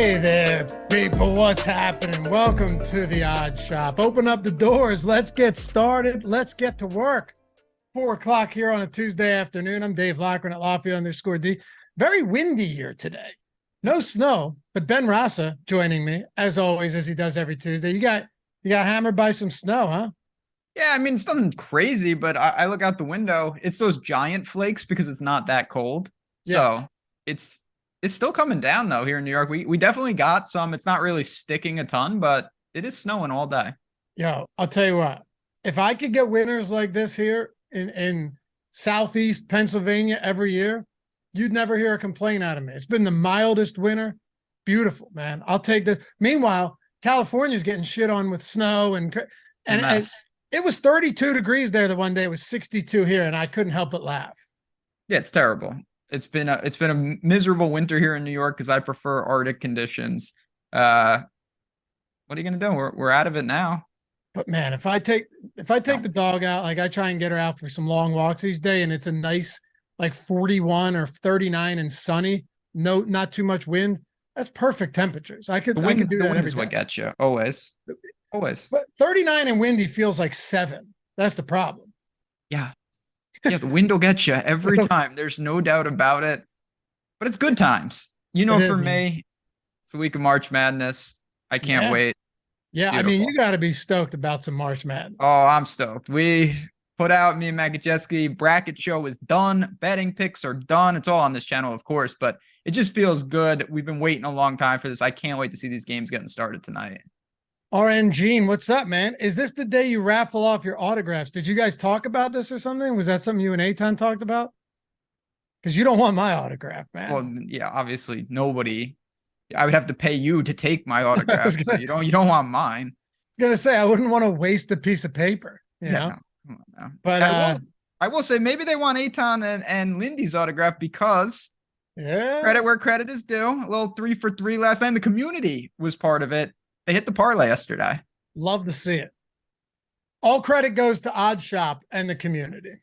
Hey there, people. What's happening? Welcome to the Odd Shop. Open up the doors. Let's get started. Let's get to work. 4 o'clock here on a Tuesday afternoon. I'm Dave Loughran at Lafayette_D. Very windy here today. No snow, but Ben Rasa joining me, as always, as he does every Tuesday. You got hammered by some snow, huh? Yeah, I mean, it's nothing crazy, but I look out the window. It's those giant flakes because it's not that cold. Yeah. So it's still coming down, though, here in New York. We definitely got some. It's not really sticking a ton, but it is snowing all day. Yo, I'll tell you what. If I could get winters like this here in Southeast Pennsylvania every year, you'd never hear a complaint out of me. It's been the mildest winter. Beautiful, man. I'll take this. Meanwhile, California's getting shit on with snow and it was 32 degrees there the one day. It was 62 here, and I couldn't help but laugh. Yeah, it's terrible. It's been a miserable winter here in New York because I prefer Arctic conditions. What are you gonna do? We're out of it now. But man, if I take the dog out, like I try and get her out for some long walks these days, and it's a nice like 41 or 39 and sunny, not too much wind. That's perfect temperatures. I could do that every day. The wind is what gets you always. Always. But 39 and windy feels like 7. That's the problem. Yeah. Yeah, the wind will get you every time. There's no doubt about it. But it's good times. For me, it's the week of March Madness. I can't wait. Yeah, I mean, you got to be stoked about some March Madness. Oh, I'm stoked. We put out, me and Magajeski, bracket show is done. Betting picks are done. It's all on this channel, of course, but it just feels good. We've been waiting a long time for this. I can't wait to see these games getting started tonight. RN Gene, what's up, man? Is this the day you raffle off your autographs? Did you guys talk about this or something? Was that something you and Eitan talked about? Because you don't want my autograph, man. Well, yeah, obviously nobody. I would have to pay you to take my autograph. So you don't want mine. I was gonna say I wouldn't want to waste a piece of paper, you know. No. But I will say maybe they want Eitan and Lindy's autograph because credit where credit is due. A little 3 for 3 last night. The community was part of it. They hit the parlay yesterday. Love to see it. All credit goes to OddsShop and the community.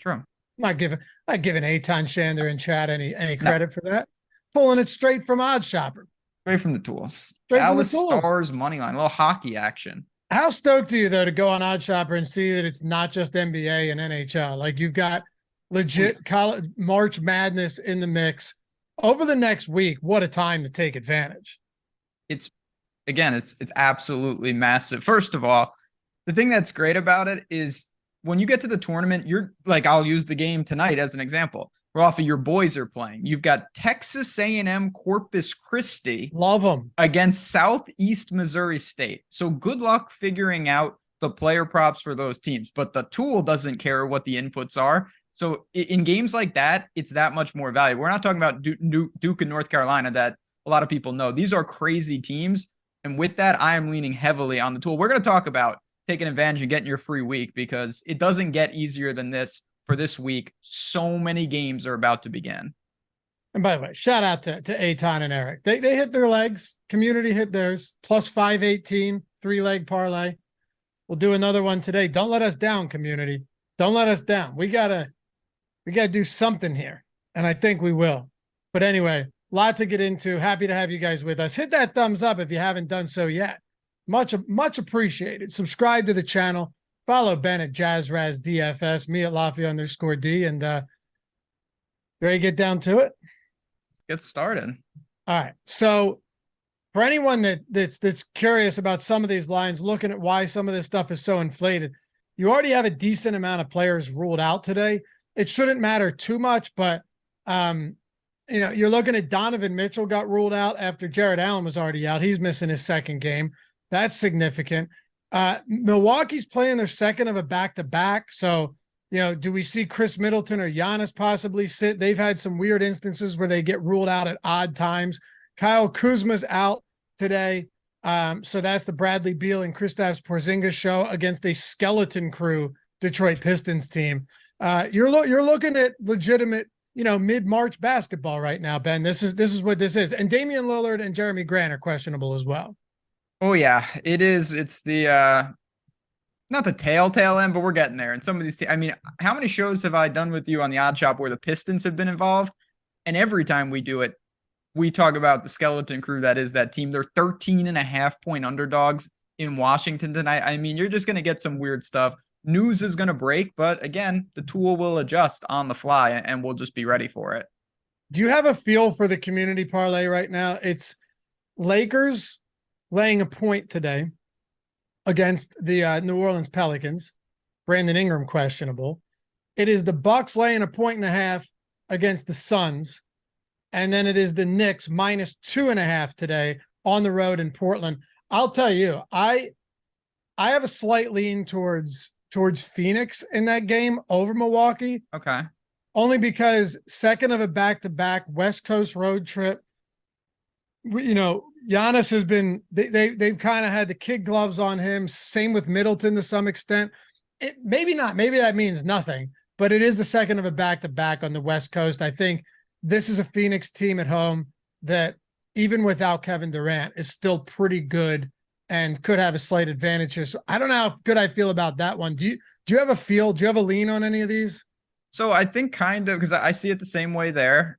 True. I'm not giving Eitan Shander in chat any credit for that. Pulling it straight from OddsShopper. Straight from the tools. Dallas Stars money line, a little hockey action. How stoked are you though to go on OddsShopper and see that it's not just NBA and NHL? Like you've got legit college March Madness in the mix. Over the next week, what a time to take advantage. It's absolutely massive. First of all, the thing that's great about it is when you get to the tournament, you're like, I'll use the game tonight as an example. Rafa, your boys are playing. You've got Texas A&M Corpus Christi. Love them. Against Southeast Missouri State. So good luck figuring out the player props for those teams. But the tool doesn't care what the inputs are. So in games like that, it's that much more valuable. We're not talking about Duke and North Carolina that a lot of people know. These are crazy teams. And with that, I am leaning heavily on the tool. We're going to talk about taking advantage and getting your free week because it doesn't get easier than this for this week. So many games are about to begin. And by the way, shout out to Eitan and Eric. They hit their legs. Community hit theirs. Plus 518, 3-leg parlay. We'll do another one today. Don't let us down, community. Don't let us down. We gotta do something here. And I think we will. But anyway, lot to get into. Happy to have you guys with us. Hit that thumbs up if you haven't done so yet. Much appreciated. Subscribe to the channel. Follow Ben at JazzRazDFS, me at Lafayette_D, and ready to get down to it? Let's get started. All right. So for anyone that's curious about some of these lines, looking at why some of this stuff is so inflated, you already have a decent amount of players ruled out today. It shouldn't matter too much, but you're looking at Donovan Mitchell got ruled out after Jared Allen was already out. He's missing his second game. That's significant. Milwaukee's playing their second of a back-to-back. So, do we see Chris Middleton or Giannis possibly sit? They've had some weird instances where they get ruled out at odd times. Kyle Kuzma's out today. So that's the Bradley Beal and Kristaps Porzingis show against a skeleton crew Detroit Pistons team. You're looking at legitimate, mid-March basketball right now, Ben. This is what this is. And Damian Lillard and Jeremy Grant are questionable as well. Oh yeah, it is. It's the not the tail end, but we're getting there. And some of these, I mean, how many shows have I done with you on the Odd Shop where the Pistons have been involved? And every time we do it, we talk about the skeleton crew that is that team. They're 13.5-point underdogs in Washington tonight. I mean, you're just going to get some weird stuff. News is going to break, but again, the tool will adjust on the fly and we'll just be ready for it. Do you have a feel for the community parlay right now? It's Lakers laying a point today against the New Orleans Pelicans. Brandon Ingram questionable. It is the Bucks laying a 1.5 against the Suns. And then it is the Knicks -2.5 today on the road in Portland. I'll tell you, I have a slight lean towards Phoenix in that game over Milwaukee. Okay. Only because second of a back-to-back West Coast road trip. Giannis has been they've kind of had the kid gloves on him. Same with Middleton to some extent. Maybe not. Maybe that means nothing. But it is the second of a back-to-back on the West Coast. I think this is a Phoenix team at home that, even without Kevin Durant, is still pretty good and could have a slight advantage here. So I don't know how good I feel about that one. Do you have a feel? Do you have a lean on any of these? So I think kind of, because I see it the same way there.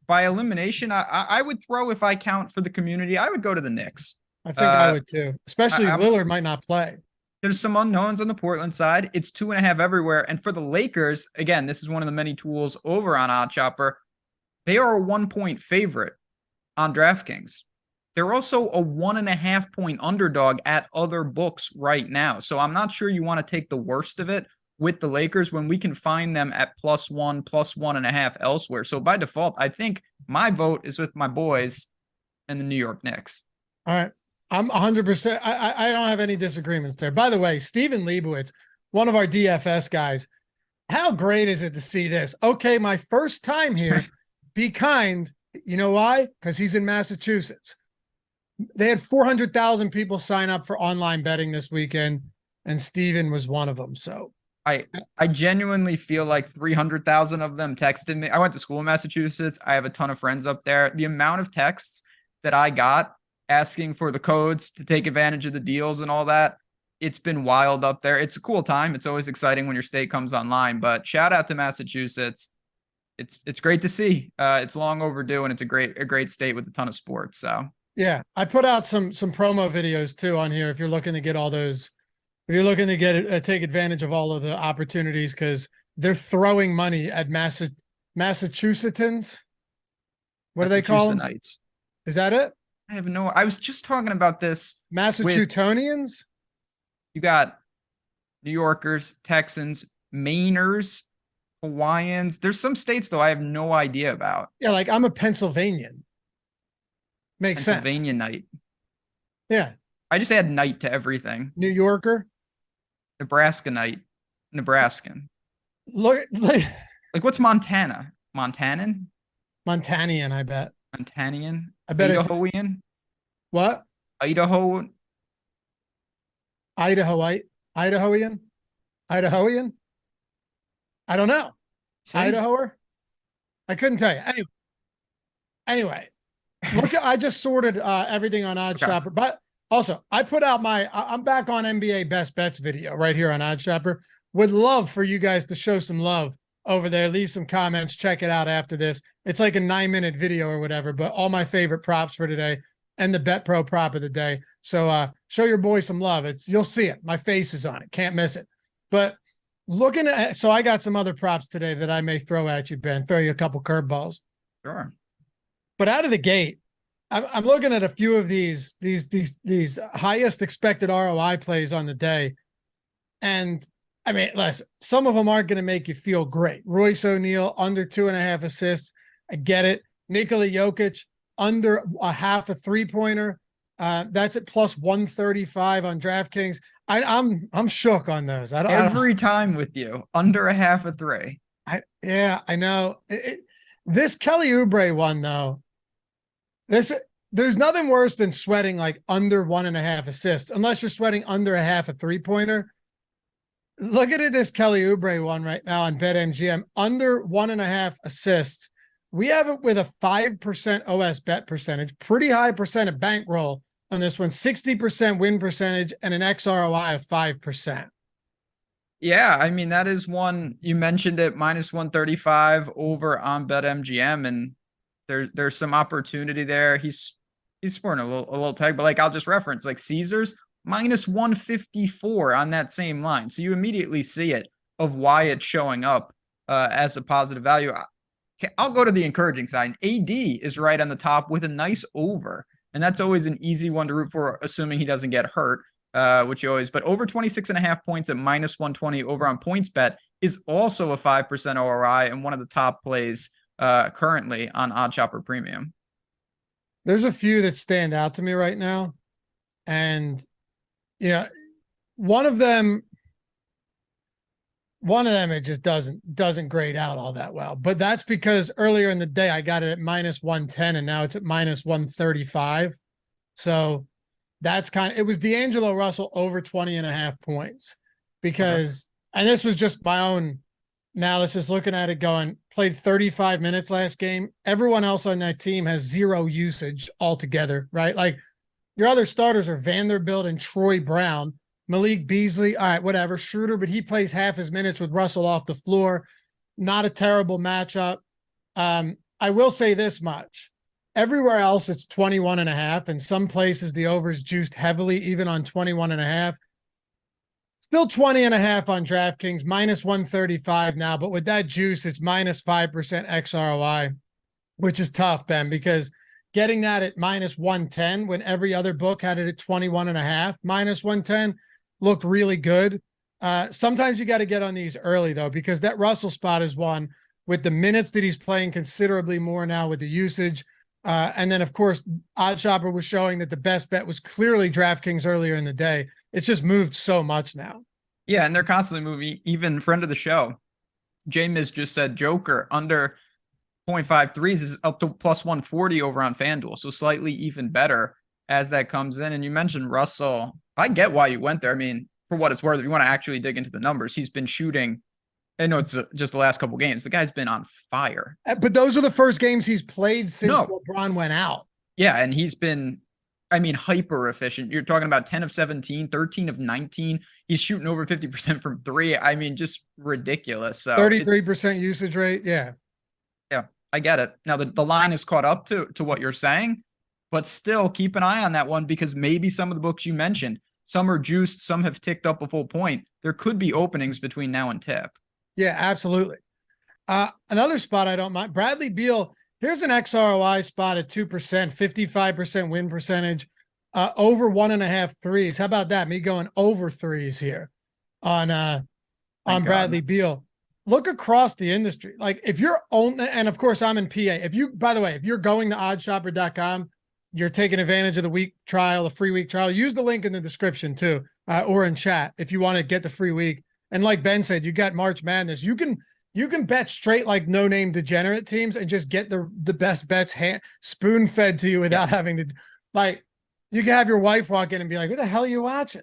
By elimination, I would throw, if I count for the community, I would go to the Knicks. I think I would too, especially Lillard might not play. There's some unknowns on the Portland side. It's 2.5 everywhere. And for the Lakers, again, this is one of the many tools over on OddsShopper. They are a 1-point favorite on DraftKings. They're also a 1.5-point underdog at other books right now. So I'm not sure you want to take the worst of it with the Lakers when we can find them at +1, +1.5 elsewhere. So by default, I think my vote is with my boys and the New York Knicks. All right. I'm 100%. I don't have any disagreements there. By the way, Steven Leibowitz, one of our DFS guys, how great is it to see this? Okay, my first time here. Be kind. You know why? Because he's in Massachusetts. They had 400,000 people sign up for online betting this weekend, and Steven was one of them. So I genuinely feel like 300,000 of them texted me. I went to school in Massachusetts. I have a ton of friends up there. The amount of texts that I got asking for the codes to take advantage of the deals and all that, it's been wild up there. It's a cool time. It's always exciting when your state comes online, but shout out to Massachusetts. It's great to see. It's long overdue, and it's a great state with a ton of sports. So yeah, I put out some promo videos too on here if you're looking to get all those. If you're looking to get take advantage of all of the opportunities, because they're throwing money at Massachusettsans. What do they call them? Is that it? I have no. I was just talking about this. Massachusettsians. You got New Yorkers, Texans, Mainers, Hawaiians. There's some states though I have no idea about. Yeah, like I'm a Pennsylvanian. Makes sense. Pennsylvania night. Yeah. I just add night to everything. New Yorker. Nebraska night. Nebraskan. Look, like what's Montana? Montanan? Montanian, I bet. Montanian? I bet Idahoian? What? Idaho? Idahoian? Idahoian? I don't know. Idahoer? I couldn't tell you. Anyway, look, I just sorted everything on OddsShopper, but also I put out I'm back on NBA best bets video right here on OddsShopper. Would love for you guys to show some love over there. Leave some comments. Check it out after this. It's like a 9-minute video or whatever, but all my favorite props for today and the Bet Pro prop of the day. So show your boy some love. You'll see it. My face is on it. Can't miss it. But looking at, so I got some other props today that I may throw at you, Ben. Throw you a couple curveballs. Sure. But out of the gate, I'm looking at a few of these highest expected ROI plays on the day. And I mean, listen, some of them aren't going to make you feel great. Royce O'Neal, under 2.5 assists. I get it. Nikola Jokic, under a half a three-pointer. That's at plus 135 on DraftKings. I'm shook on those. Every time with you, under a half a three. Yeah, I know. This Kelly Oubre one though. There's nothing worse than sweating like under 1.5 assists, unless you're sweating under a half a three-pointer. Look at this Kelly Oubre one right now on BetMGM, under 1.5 assists. We have it with a 5% OS bet percentage, pretty high percent of bankroll on this one, 60% win percentage and an XROI of 5%. Yeah, I mean, that is one, you mentioned it, minus 135 over on BetMGM, and There's some opportunity there. He's sporting a little tag, but like I'll just reference like Caesars minus 154 on that same line. So you immediately see it of why it's showing up as a positive value. I'll go to the encouraging side. AD is right on the top with a nice over. And that's always an easy one to root for, assuming he doesn't get hurt, which you always, but over 26.5 points at minus 120 over on PointsBet is also a 5% ROI and one of the top plays currently on OddsShopper Premium. There's a few that stand out to me right now. And, you know, one of them, it just doesn't grade out all that well. But that's because earlier in the day, I got it at minus 110 and now it's at minus 135. So that's it was D'Angelo Russell over 20.5 points because, and this was just my own analysis looking at it going, played 35 minutes last game. Everyone else on that team has zero usage altogether, right? Like your other starters are Vanderbilt and Troy Brown. Malik Beasley, all right, whatever, Schroeder, but he plays half his minutes with Russell off the floor. Not a terrible matchup. I will say this much. Everywhere else, it's 21.5. And some places, the over is juiced heavily, even on 21.5. Still 20.5 on DraftKings, minus 135 now. But with that juice, it's minus 5% XROI, which is tough, Ben, because getting that at minus 110 when every other book had it at 21.5, minus 110, looked really good. Sometimes you got to get on these early, though, because that Russell spot is one with the minutes that he's playing considerably more now with the usage. And then, of course, OddsShopper was showing that the best bet was clearly DraftKings earlier in the day. It's just moved so much now. Yeah, and they're constantly moving. Even friend of the show, James just said Joker under 0.5 threes is up to plus 140 over on FanDuel. So slightly even better as that comes in. And you mentioned Russell. I get why you went there. I mean, for what it's worth, if you want to actually dig into the numbers, he's been shooting. I know it's just the last couple games. The guy's been on fire. But those are the first games he's played since LeBron went out. Yeah, and he's been, I mean, hyper efficient. You're talking about 10 of 17, 13 of 19. He's shooting over 50% from three. I mean, just ridiculous. So 33% usage rate. Yeah. Yeah, I get it. Now the line is caught up to what you're saying, but still keep an eye on that one because maybe some of the books you mentioned, some are juiced, some have ticked up a full point. There could be openings between now and tip. Yeah, absolutely. Another spot I don't mind, Bradley Beal. Here's an XROI spot at 2%, 55% win percentage, over 1.5 threes. How about that? Me going over threes here on Bradley Beal. Look across the industry. Like if you're and of course I'm in PA. If you're going to oddshopper.com, you're taking advantage of the week trial, a free week trial. Use the link in the description too, or in chat if you want to get the free week. And like Ben said, you got March Madness. You can bet straight like no-name degenerate teams and just get the best bets spoon-fed to you without having to, like, you can have your wife walk in and be like, what the hell are you watching?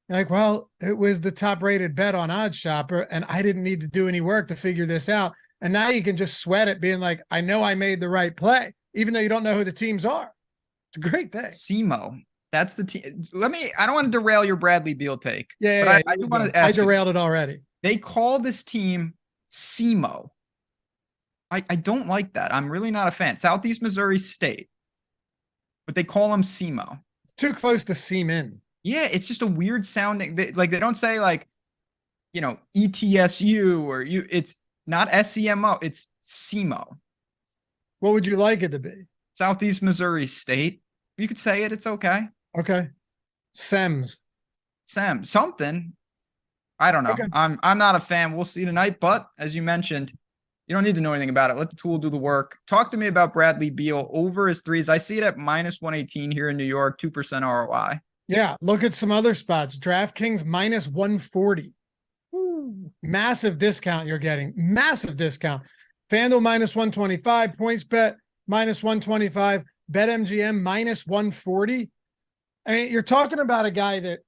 You're like, well, it was the top-rated bet on OddsShopper, and I didn't need to do any work to figure this out. And now you can just sweat it being like, I know I made the right play, even though you don't know who the teams are. It's a great thing. SEMO. That's the team. I don't want to derail your Bradley Beal take. Yeah, I do want to ask. I derailed it already. They call this team SEMO. I don't like that. I'm really not a fan. Southeast Missouri State. But they call them SEMO. It's too close to semen. Yeah, it's just a weird sounding. They don't say like, ETSU or you. It's not SEMO. It's SEMO. What would you like it to be? Southeast Missouri State. You could say it. It's okay. Okay. Sems. Something. I don't know. Okay. I'm not a fan. We'll see tonight. But as you mentioned, you don't need to know anything about it. Let the tool do the work. Talk to me about Bradley Beal over his threes. I see it at minus 118 here in New York, 2% ROI. Yeah. Look at some other spots. DraftKings minus 140. Ooh, massive discount you're getting. Massive discount. FanDuel minus 125. PointsBet minus 125. BetMGM minus 140. I mean, you're talking about a guy that,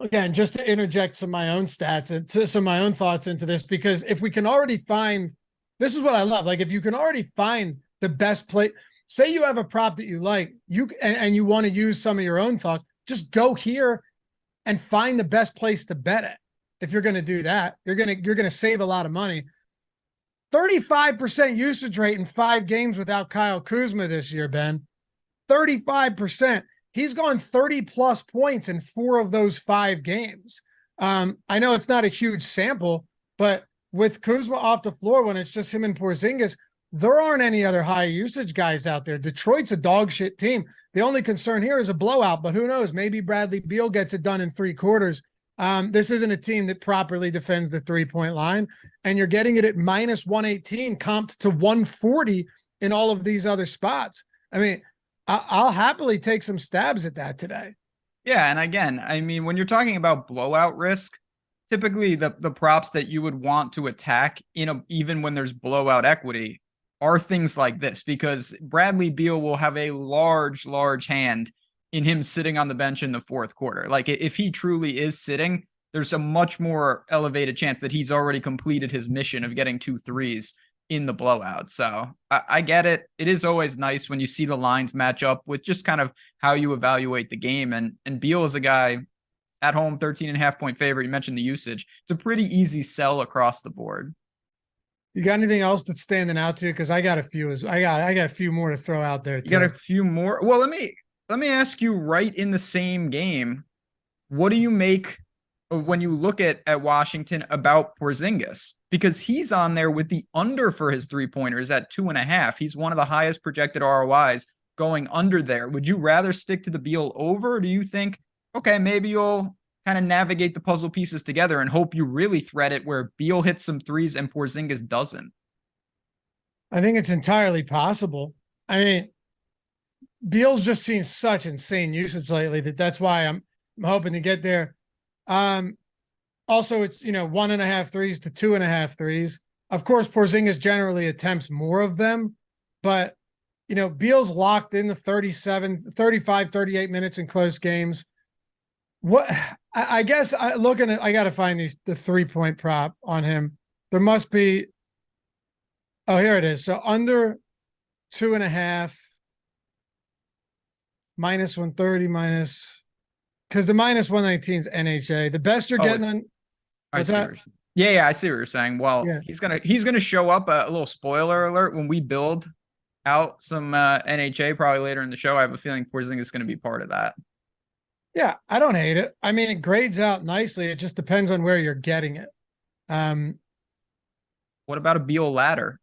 again, just to interject some of my own stats and some of my own thoughts into this, because if we can already find, this is what I love. Like if you can already find the best play, say you have a prop that you like, and you want to use some of your own thoughts, just go here and find the best place to bet it. If you're going to do that, you're going to save a lot of money. 35% usage rate in 5 games without Kyle Kuzma this year, Ben. 35%. He's gone 30 plus points in 4 of those 5 games. I know it's not a huge sample, but with Kuzma off the floor, when it's just him and Porzingis, there aren't any other high usage guys out there. Detroit's a dog shit team. The only concern here is a blowout, but who knows? Maybe Bradley Beal gets it done in 3 quarters. This isn't a team that properly defends the 3-point line, and you're getting it at minus 118, comped to 140 in all of these other spots. I mean, I'll happily take some stabs at that today. Yeah, and again, I mean, when you're talking about blowout risk, typically the props that you would want to attack even when there's blowout equity are things like this, because Bradley Beal will have a large hand in him sitting on the bench in the 4th quarter. Like, if he truly is sitting, there's a much more elevated chance that he's already completed his mission of getting 2 threes in the blowout. So I get it. It is always nice when you see the lines match up with just kind of how you evaluate the game. And Beal is a guy at home, 13.5 point favorite. You mentioned the usage. It's a pretty easy sell across the board. You got anything else that's standing out to you? Because I got a few. I got a few more to throw out there. You got a few more. Well, let me ask you, right in the same game, what do you make when you look at Washington about Porzingis? Because he's on there with the under for his 3-pointers at 2.5. He's one of the highest projected ROIs going under there. Would you rather stick to the Beal over, or do you think, okay, maybe you'll kind of navigate the puzzle pieces together and hope you really thread it where Beal hits some threes and Porzingis doesn't? I think it's entirely possible. I mean, Beal's just seen such insane usage lately that's why I'm hoping to get there. Also, it's 1.5 threes to 2.5 threes. Of course, Porzingis generally attempts more of them, but Beal's locked in the 35, 38 minutes in close games. What I guess I got to find the 3-point prop on him. There must be. Oh, here it is. So under 2.5, minus 130 minus, because the minus 119 is NHA. The best you're getting on. I see yeah, I see what you're saying. Well, yeah. he's gonna show up. A little spoiler alert: when we build out some NHA probably later in the show, I have a feeling Porzingis is going to be part of that. Yeah, I don't hate it. I mean, it grades out nicely. It just depends on where you're getting it. What about a Beal ladder?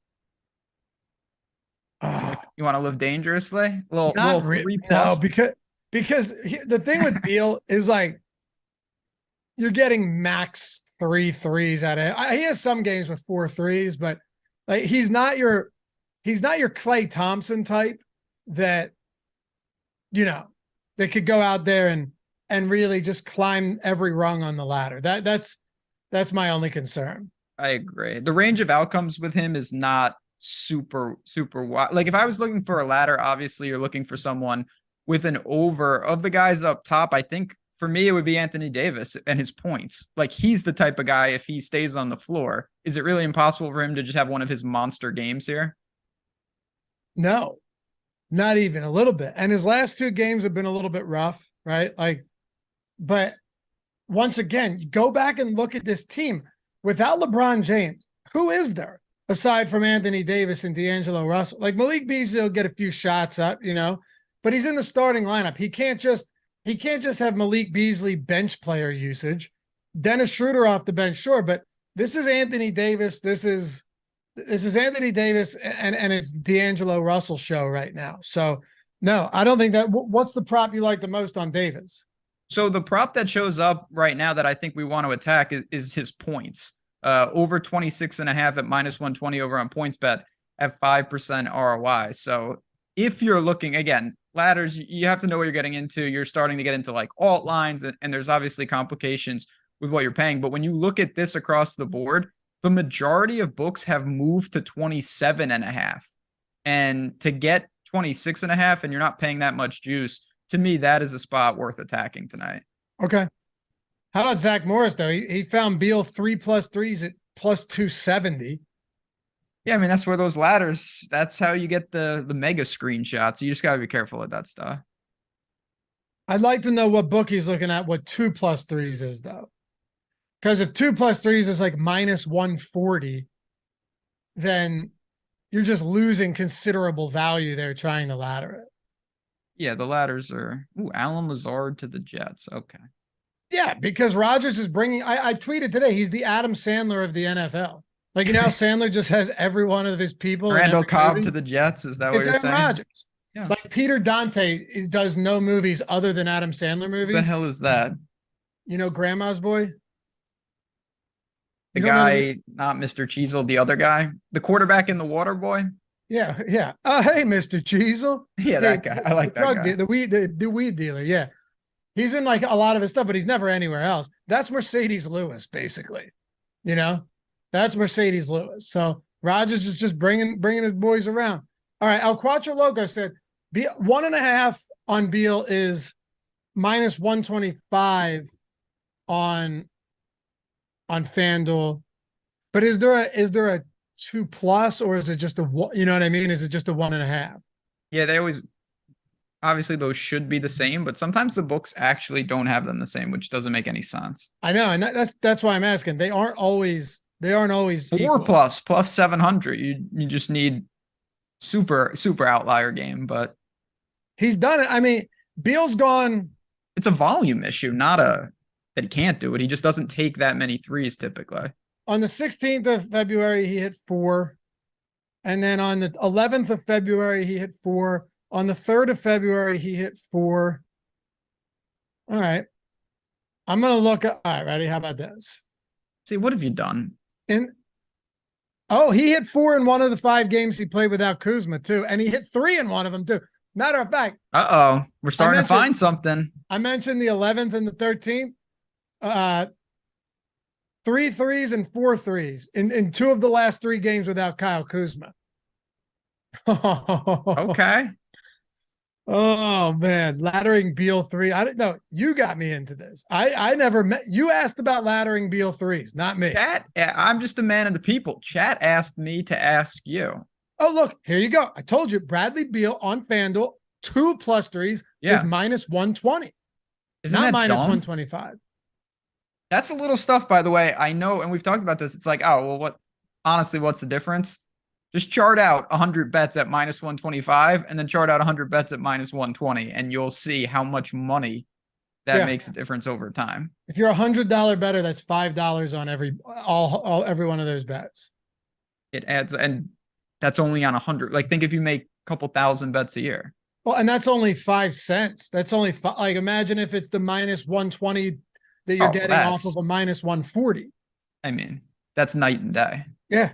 You want to live dangerously? A little 3+? No, because the thing with Beal is, like, you're getting max 3 threes out of it. He has some games with 4 threes, but like he's not your Klay Thompson type that that could go out there and really just climb every rung on the ladder. That's my only concern. I agree. The range of outcomes with him is not super wide. Like, if I was looking for a ladder, obviously you're looking for someone with an over. Of the guys up top, I think for me it would be Anthony Davis and his points. Like, he's the type of guy, if he stays on the floor, is it really impossible for him to just have one of his monster games here? No, not even a little bit. And his last 2 games have been a little bit rough, right? Like, but once again, you go back and look at this team. Without LeBron James, who is there aside from Anthony Davis and D'Angelo Russell? Like, Malik Beasley will get a few shots up, but he's in the starting lineup. He can't just have Malik Beasley bench player usage. Dennis Schroeder off the bench, sure, but this is Anthony Davis. This is Anthony Davis, and it's D'Angelo Russell show right now. So no, I don't think that. What's the prop you like the most on Davis? So the prop that shows up right now that I think we want to attack is his points. Over 26.5 at minus 120 over on PointsBet at 5% ROI. So if you're looking, again, ladders, you have to know what you're getting into. You're starting to get into like alt lines, and there's obviously complications with what you're paying. But when you look at this across the board, the majority of books have moved to 27.5. And to get 26.5 and you're not paying that much juice, to me, that is a spot worth attacking tonight. Okay. How about Zach Morris, though? He found Beal 3+ threes at plus 270. Yeah, I mean, that's where those ladders, that's how you get the mega screenshots. You just got to be careful with that stuff. I'd like to know what book he's looking at, what 2+ threes is, though. Because if 2+ threes is like minus 140, then you're just losing considerable value there trying to ladder it. Yeah, the ladders are. Ooh, Alan Lazard to the Jets. Okay. Yeah, because Rodgers is bringing. I tweeted today. He's the Adam Sandler of the NFL. Like, Sandler just has every one of his people in Randall every Cobb movie. to the Jets. Is that what It's you're Aaron saying? Rodgers. Yeah. Like Peter Dante does no movies other than Adam Sandler What the movies. hell is that? Grandma's Boy. The You don't know guy, not Mr. Cheezel, the other guy, the quarterback in the water boy. Yeah, yeah. Hey, Mr. Cheezel. Yeah, Hey, that guy. I like that guy. The weed dealer. Yeah, he's in like a lot of his stuff, but he's never anywhere else. That's Mercedes Lewis, basically. That's Mercedes Lewis. So Rodgers is just bringing his boys around. All right, El Quattro Loco said, 1.5 on Beal is minus 125 on FanDuel. But is there a 2+, or is it just you know what I mean? Is it just a 1.5? Yeah, they always, obviously those should be the same, but sometimes the books actually don't have them the same, which doesn't make any sense. I know, and that's why I'm asking. They aren't always 4+ plus 700. You just need super outlier game, but he's done it. I mean, Beal's gone. It's a volume issue, not that he can't do it. He just doesn't take that many threes typically. On the 16th of February, he hit 4. And then on the 11th of February, he hit 4. On the 3rd of February, he hit 4. All right. I'm going to look at, all right, ready? How about this? See, what have you done? He hit 4 in one of the 5 games he played without Kuzma, too. And he hit 3 in one of them, too. Matter of fact. We're starting to find something. I mentioned the 11th and the 13th. 3 threes and 4 threes in 2 of the last 3 games without Kyle Kuzma. Okay. Oh man, laddering Beal 3. I didn't know. You got me into this. I never met. You asked about laddering Beal 3s, not me. Chat, I'm just a man of the people. Chat asked me to ask you. Oh, look, here you go. I told you, Bradley Beal on FanDuel, 2 plus 3s is minus 120. Isn't not that minus dumb? 125. That's a little stuff, by the way. I know, and we've talked about this. It's like, oh, well, honestly, what's the difference? Just chart out 100 bets at minus 125 and then chart out 100 bets at minus 120, and you'll see how much money that makes a difference over time. If you're $100 better, that's $5 on every one of those bets. It adds, and that's only on 100. Like, think if you make a couple thousand bets a year. Well, and that's only 5 cents. That's only like, imagine if it's the minus 120 that you're getting off of a minus 140. I mean, that's night and day. Yeah.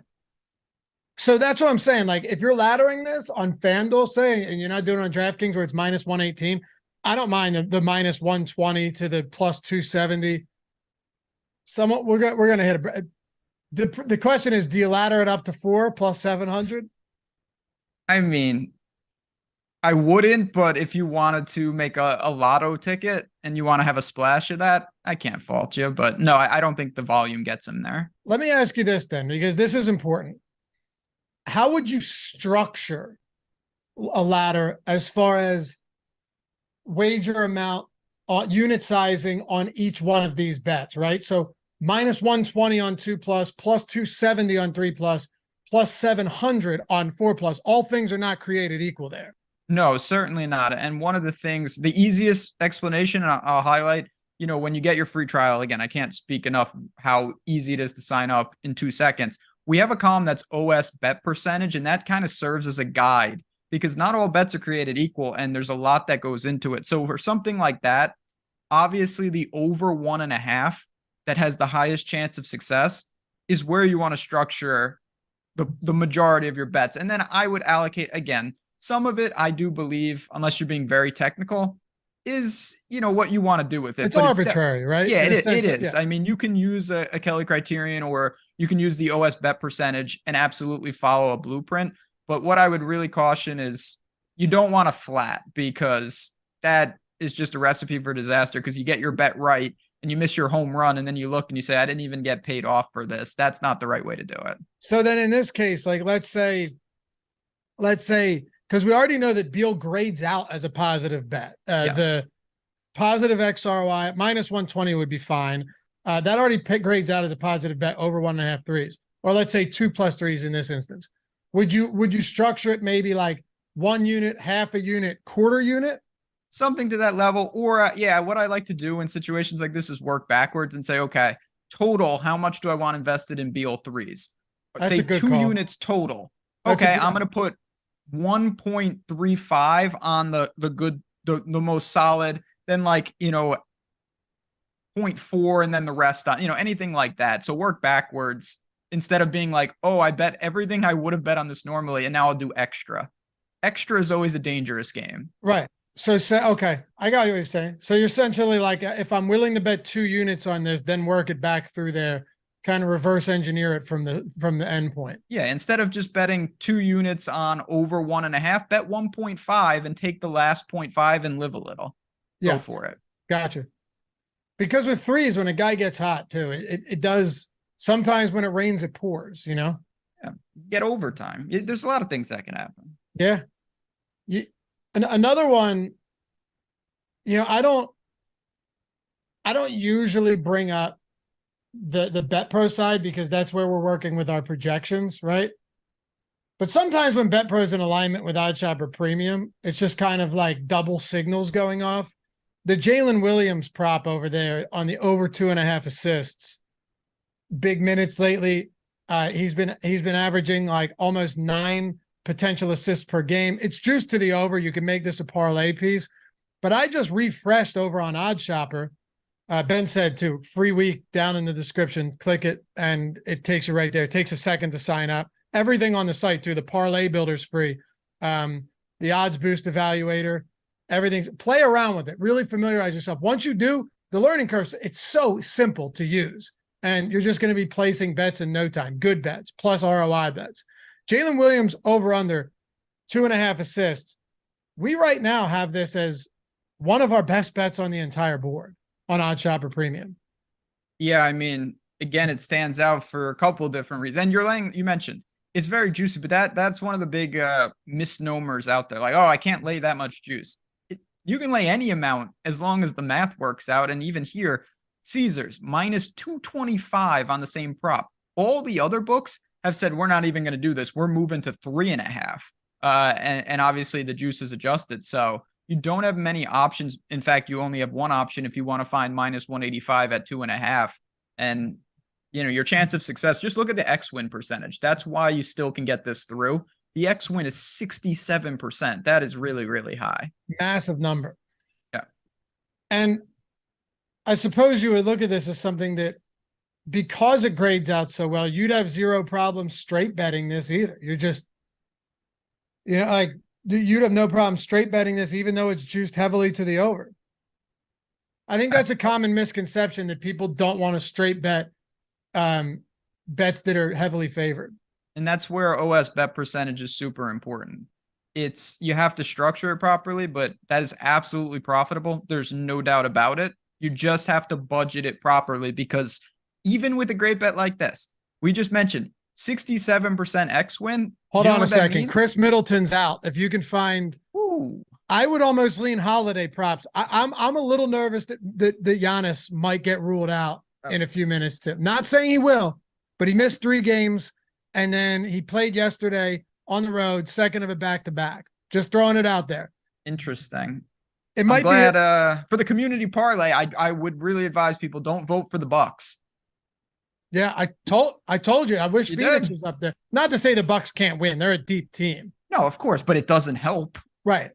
So that's what I'm saying. Like, if you're laddering this on FanDuel, say, and you're not doing it on DraftKings where it's minus 118, I don't mind the minus 120 to the plus 270. Somewhat, we're gonna hit a. The question is, do you ladder it up to 4 plus 700? I mean, I wouldn't, but if you wanted to make a lotto ticket and you want to have a splash of that, I can't fault you. But no, I don't think the volume gets him there. Let me ask you this then, because this is important. How would you structure a ladder as far as wager amount, unit sizing on each one of these bets, right? So minus 120 on 2+, plus 270 on 3+, plus 700 on 4+. All things are not created equal there. No, certainly not. And one of the things, the easiest explanation, and I'll highlight, when you get your free trial, again, I can't speak enough how easy it is to sign up in 2 seconds. We have a column that's OS bet percentage, and that kind of serves as a guide because not all bets are created equal, and there's a lot that goes into it. So for something like that, obviously the over 1.5 that has the highest chance of success is where you want to structure the majority of your bets. And then I would allocate, again, some of it, I do believe, unless you're being very technical, is, what you want to do with it. It's arbitrary, right? Yeah, it is. Yeah. I mean, you can use a Kelly criterion, or you can use the OS bet percentage and absolutely follow a blueprint. But what I would really caution is you don't want to flat, because that is just a recipe for disaster, because you get your bet right and you miss your home run, and then you look and you say, I didn't even get paid off for this. That's not the right way to do it. So then in this case, like, let's say, because we already know that Beal grades out as a positive bet. Yes. The positive XRY minus 120 would be fine. That already grades out as a positive bet over 1.5 threes. or let's say 2+3s in this instance, would you structure it maybe like 1 unit, half a unit, quarter unit? Something to that level. Or yeah, what I like to do in situations like this is work backwards and say, okay, total, how much do I want invested in Beal threes? That's Say a good 2 call. units total. That's Okay, I'm going to put 1.35 on the most solid, then like, 0.4 and then the rest on, anything like that. So work backwards instead of being like, oh, I bet everything I would have bet on this normally and now I'll do extra. Extra is always a dangerous game. Right. So okay, I got what you're saying. So you're essentially like, if I'm willing to bet 2 units on this, then work it back through there, kind of reverse engineer it from the end point. Yeah, instead of just betting 2 units on over 1.5, bet 1.5 and take the last 0.5 and live a little. Yeah. Go for it. Gotcha. Because with threes, when a guy gets hot too, it does. Sometimes when it rains, it pours. Yeah, get overtime. There's a lot of things that can happen. Yeah. And another one, I don't usually bring up the BetPro side because that's where we're working with our projections, right? But sometimes when BetPro is in alignment with OddsShopper Premium, it's just kind of like double signals going off. The Jalen Williams prop over there on the over 2.5 assists, big minutes lately. He's been averaging like almost 9 potential assists per game. It's juiced to the over. You can make this a parlay piece, but I just refreshed over on OddsShopper. Ben said too, free week down in the description, click it and it takes you right there. It takes a second to sign up. Everything on the site too. The parlay builder's free. The odds boost evaluator, everything. Play around with it. Really familiarize yourself. Once you do, the learning curve, it's so simple to use. And you're just going to be placing bets in no time. Good bets, plus ROI bets. Jalen Williams over under 2.5 assists. We right now have this as one of our best bets on the entire board on OddsShopper Premium. Yeah, I mean, again, it stands out for a couple of different reasons. And you mentioned it's very juicy, but that's one of the big misnomers out there. Like, oh, I can't lay that much juice. You can lay any amount as long as the math works out. And even here, Caesars minus 225 on the same prop. All the other books have said, we're not even going to do this. We're moving to 3.5. And obviously the juice is adjusted. So you don't have many options. In fact, you only have one option if you want to find minus 185 at 2.5. And, your chance of success, just look at the X-win percentage. That's why you still can get this through. The X-win is 67%. That is really, really high. Massive number. Yeah. And I suppose you would look at this as something that, because it grades out so well, you'd have zero problem straight betting this either. You're just, like you'd have no problem straight betting this, even though it's juiced heavily to the over. I think that's a common misconception that people don't want to straight bet bets that are heavily favored. And that's where OS bet percentage is super important. You have to structure it properly, but that is absolutely profitable. There's no doubt about it. You just have to budget it properly, because even with a great bet like this, we just mentioned 67% X-win. Hold on a second. Chris Middleton's out. If you can find, I would almost lean holiday props. I'm a little nervous that Giannis might get ruled out in a few minutes too. Not saying he will, but he missed 3 games and then he played yesterday on the road, second of a back-to-back. Just throwing it out there. Interesting. It might be for the community parlay. I would really advise people don't vote for the Bucks. Yeah, I told you. I wish Phoenix was up there. Not to say the Bucks can't win. They're a deep team. No, of course, but it doesn't help. Right.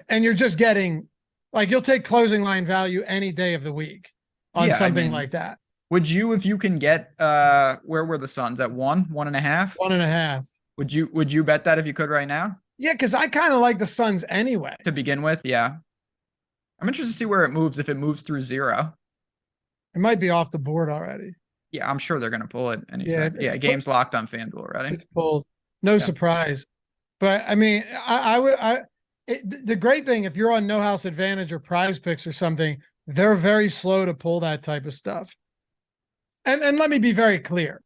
And you're just getting, like, you'll take closing line value any day of the week on something like that. Would you, if you can get, where were the Suns at 1.5? 1.5. Would you bet that if you could right now? Yeah, because I kind of like the Suns anyway. To begin with, yeah. I'm interested to see where it moves, if it moves through 0. It might be off the board already. Yeah, I'm sure they're going to pull it any second. Yeah, game's locked on FanDuel already. It's pulled. No surprise. But, I mean, the great thing, if you're on No House Advantage or PrizePicks or something, they're very slow to pull that type of stuff. And let me be very clear.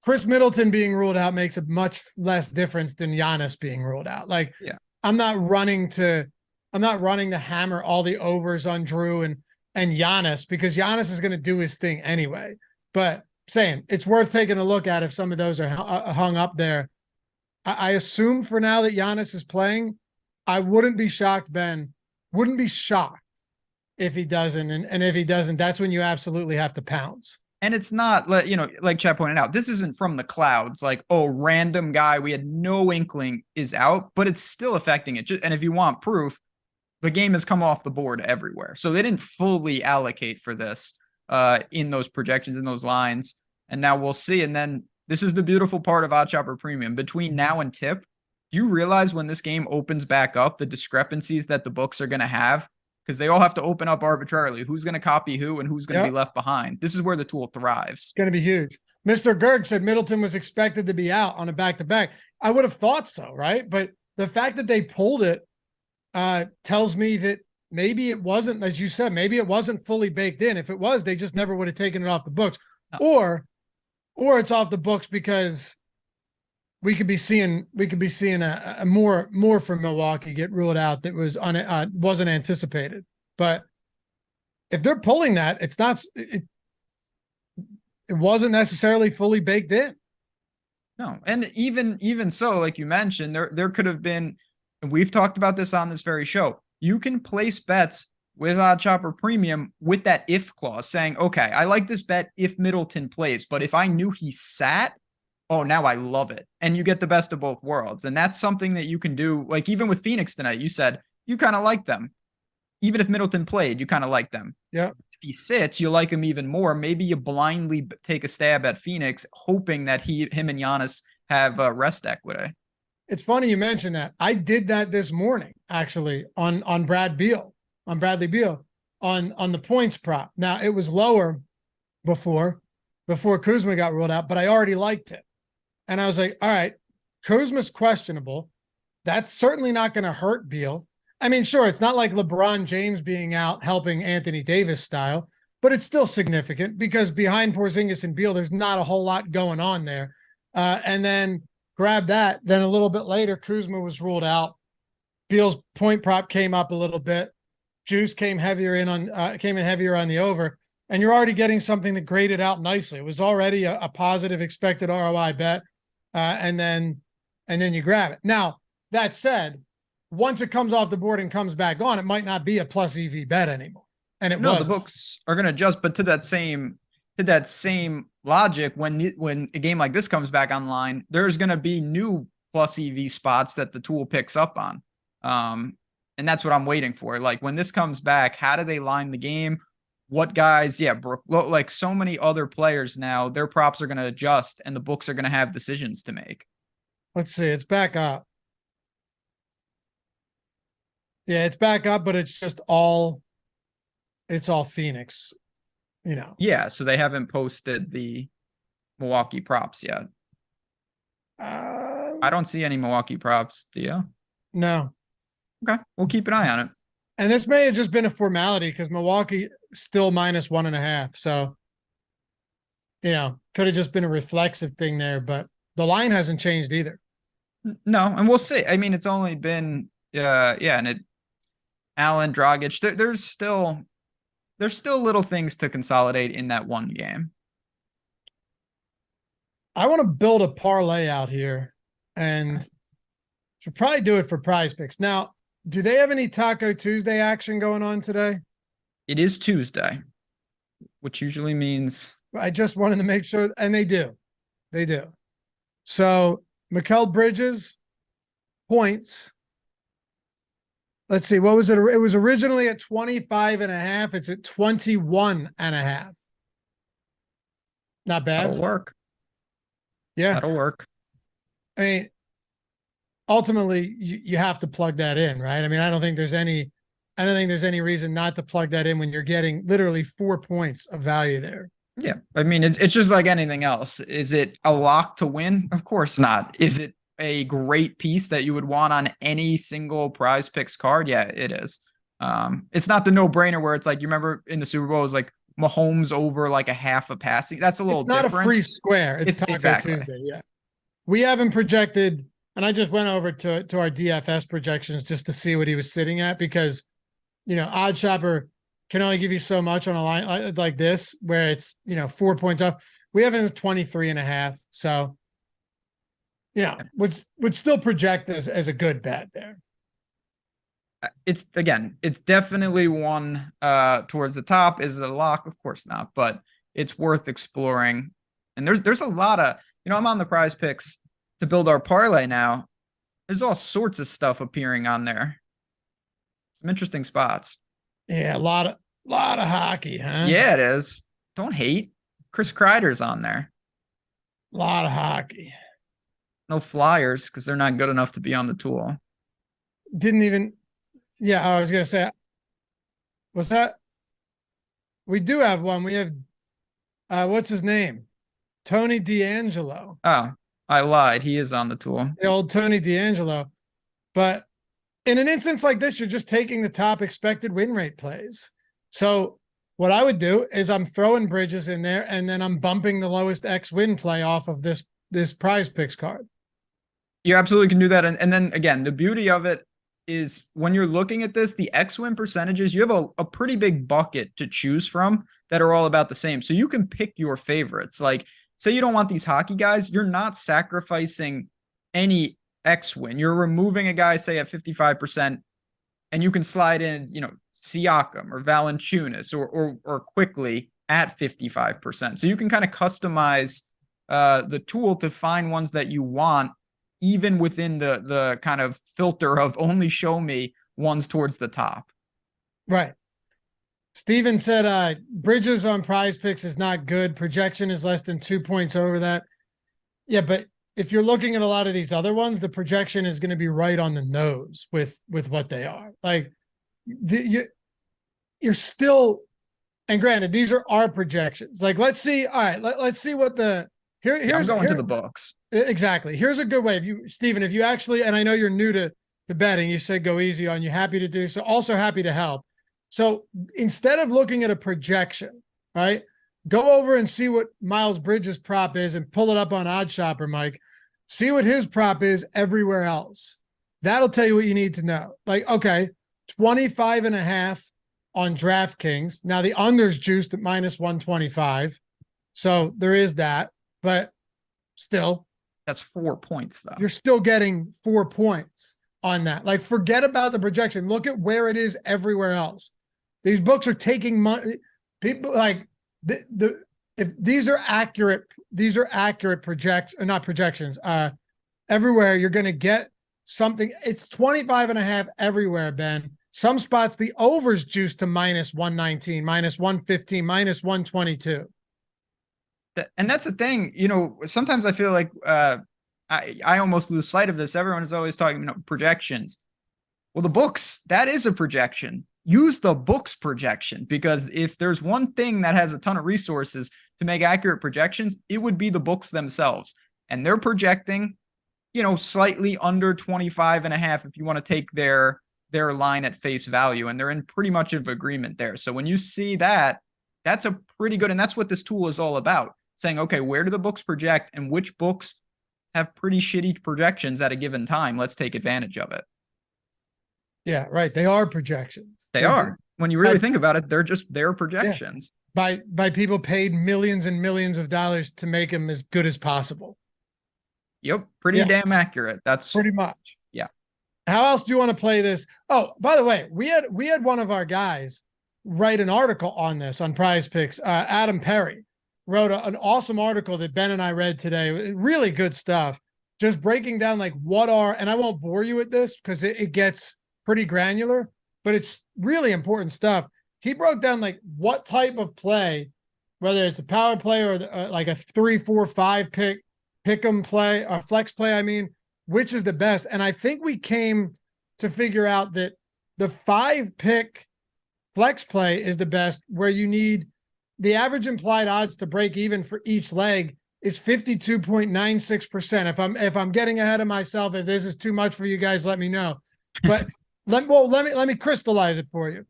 Chris Middleton being ruled out makes a much less difference than Giannis being ruled out. Like, I'm not running to hammer all the overs on Drew and Giannis, because Giannis is going to do his thing anyway. But saying it's worth taking a look at if some of those are hung up there. I assume for now that Giannis is playing. I wouldn't be shocked, Ben. Wouldn't be shocked if he doesn't. And if he doesn't, that's when you absolutely have to pounce. And it's not, like Chad pointed out, this isn't from the clouds. Like, oh, random guy we had no inkling is out, but it's still affecting it. And if you want proof, the game has come off the board everywhere. So they didn't fully allocate for this in those projections, in those lines. And now we'll see. And then this is the beautiful part of OddsShopper Premium. Between now and tip, do you realize when this game opens back up, the discrepancies that the books are going to have? Because they all have to open up arbitrarily. Who's going to copy who and who's going to be left behind? This is where the tool thrives. It's going to be huge. Mr. Gerg said Middleton was expected to be out on a back-to-back. I would have thought so, right? But the fact that they pulled it tells me that maybe it wasn't, as you said, maybe it wasn't fully baked in. If it was, they just never would have taken it off the books. No. Or it's off the books because we could be seeing a more from Milwaukee get ruled out that was wasn't anticipated. But if they're pulling that, it's not it wasn't necessarily fully baked in. No, and even so, like you mentioned, there could have been, and we've talked about this on this very show. You can place bets with OddsShopper Premium with that if clause, saying, okay, I like this bet if Middleton plays, but if I knew he sat, oh, now I love it. And you get the best of both worlds. And that's something that you can do. Like even with Phoenix tonight, you said you kind of like them. Even if Middleton played, you kind of like them. Yeah. If he sits, you like him even more. Maybe you blindly take a stab at Phoenix, hoping that him and Giannis have rest equity. It's funny you mentioned that. I did that this morning, actually, on Bradley Beal, on the points prop. Now, it was lower before Kuzma got ruled out, but I already liked it. And I was like, all right, Kuzma's questionable. That's certainly not going to hurt Beal. I mean, sure, it's not like LeBron James being out helping Anthony Davis style, but it's still significant because behind Porzingis and Beal, there's not a whole lot going on there. And then grab that. Then a little bit later, Kuzma was ruled out. Beal's point prop came up a little bit. Juice came in heavier on the over. And you're already getting something that graded out nicely. It was already a positive expected ROI bet. And then you grab it. Now, that said, once it comes off the board and comes back on, it might not be a plus EV bet anymore. And the books are going to adjust, but to that same logic, when a game like this comes back online, there's going to be new plus EV spots that the tool picks up on. And that's what I'm waiting for. Like when this comes back, how do they line the game? What guys, Brooke, like so many other players now, their props are going to adjust and the books are going to have decisions to make. Let's see. It's back up. Yeah, it's back up, but it's all Phoenix, Yeah, so they haven't posted the Milwaukee props yet. I don't see any Milwaukee props. Do you? No. Okay, we'll keep an eye on it. And this may have just been a formality because Milwaukee still -1.5. So, could have just been a reflexive thing there, but the line hasn't changed either. No, and we'll see. I mean, it's only been, and Allen, Dragic, there's still little things to consolidate in that one game. I want to build a parlay out here and should probably do it for PrizePicks. Now, do they have any Taco Tuesday action going on today? It is Tuesday, which usually means I just wanted to make sure, and they do. They do. So Mikal Bridges points. Let's see. What was it? It was originally at 25.5. It's at 21.5. Not bad. That'll work. Yeah. That'll work. I mean, ultimately you have to plug that in, right? I mean, I don't think there's any reason not to plug that in when you're getting literally 4 points of value there. Yeah. I mean, it's just like anything else. Is it a lock to win? Of course not. Is it a great piece that you would want on any single PrizePicks card? Yeah, it is. It's not the no-brainer where it's like, you remember in the Super Bowl, it was like Mahomes over like a half a passing. That's a little different. It's not a free square. It's Taco Tuesday. Yeah. We haven't projected, and I just went over to our DFS projections just to see what he was sitting at because, OddsShopper can only give you so much on a line like this, where it's, 4 points up. We have him at 23.5. So, would still project this as a good bet there. It's definitely one towards the top. Is it a lock? Of course not, but it's worth exploring. And there's a lot of, I'm on the PrizePicks to build our parlay now. There's all sorts of stuff appearing on there. Some interesting spots. Yeah, a lot of hockey, huh? Yeah, it is. Don't hate. Chris Kreider's on there. A lot of hockey. No Flyers because they're not good enough to be on the tool. Didn't even. Yeah, I was gonna say. What's that? We do have one. We have. What's his name? Tony D'Angelo. Oh, I lied. He is on the tool. The old Tony D'Angelo. But in an instance like this, you're just taking the top expected win rate plays. So what I would do is I'm throwing Bridges in there, and then I'm bumping the lowest X win play off of this PrizePicks card. You absolutely can do that. And then again, the beauty of it is when you're looking at this, the X win percentages, you have a pretty big bucket to choose from that are all about the same. So you can pick your favorites. Like, say you don't want these hockey guys, you're not sacrificing any X win. You're removing a guy, say, at 55%, and you can slide in, Siakam or Valanciunas or quickly at 55%. So you can kind of customize the tool to find ones that you want, even within the kind of filter of only show me ones towards the top. Right. Steven said Bridges on PrizePicks is not good. Projection is less than 2 points over that. Yeah, but if you're looking at a lot of these other ones, the projection is going to be right on the nose with what they are. Like, you're still, and granted, these are our projections. Like, let's see. All right, let's see what here's I'm going to the books. Exactly. Here's a good way. Steven, if you actually, and I know you're new to betting, you said go easy on you. Happy to do so. Also happy to help. So instead of looking at a projection, right, go over and see what Miles Bridges' prop is and pull it up on OddsShopper, Mike. See what his prop is everywhere else. That'll tell you what you need to know. Like, okay, 25.5 on DraftKings. Now the under's juiced at -125. So there is that, but still. That's 4 points though. You're still getting 4 points on that. Like, forget about the projection. Look at where it is everywhere else. These books are taking money. People like if these are accurate not projections. Everywhere you're going to get something. It's 25.5 everywhere, Ben. Some spots the over's juiced to -119, -115, -122. And that's the thing, sometimes I feel like I almost lose sight of this. Everyone is always talking projections. Well, the books, that is a projection. Use the books projection, because if there's one thing that has a ton of resources to make accurate projections, it would be the books themselves. And they're projecting, slightly under 25.5 if you want to take their line at face value. And they're in pretty much of agreement there. So when you see that, that's a pretty good, and that's what this tool is all about. Saying, okay, where do the books project and which books have pretty shitty projections at a given time? Let's take advantage of it. Yeah, right. They are projections. They are. When you really think about it, they're projections. Yeah. By people paid millions and millions of dollars to make them as good as possible. Yep. Pretty damn accurate. That's pretty much. Yeah. How else do you want to play this? Oh, by the way, we had one of our guys write an article on this on PrizePicks. Adam Perry wrote an awesome article that Ben and I read today. Really good stuff. Just breaking down and I won't bore you with this because it gets pretty granular, but it's really important stuff. He broke down what type of play, whether it's a power play or like a 3-4-5 pick 'em play or flex play. I mean, which is the best? And I think we came to figure out that the 5-pick flex play is the best, where you need the average implied odds to break even for each leg is 52.96%. If I'm getting ahead of myself, if this is too much for you guys, let me know. But let me crystallize it for you.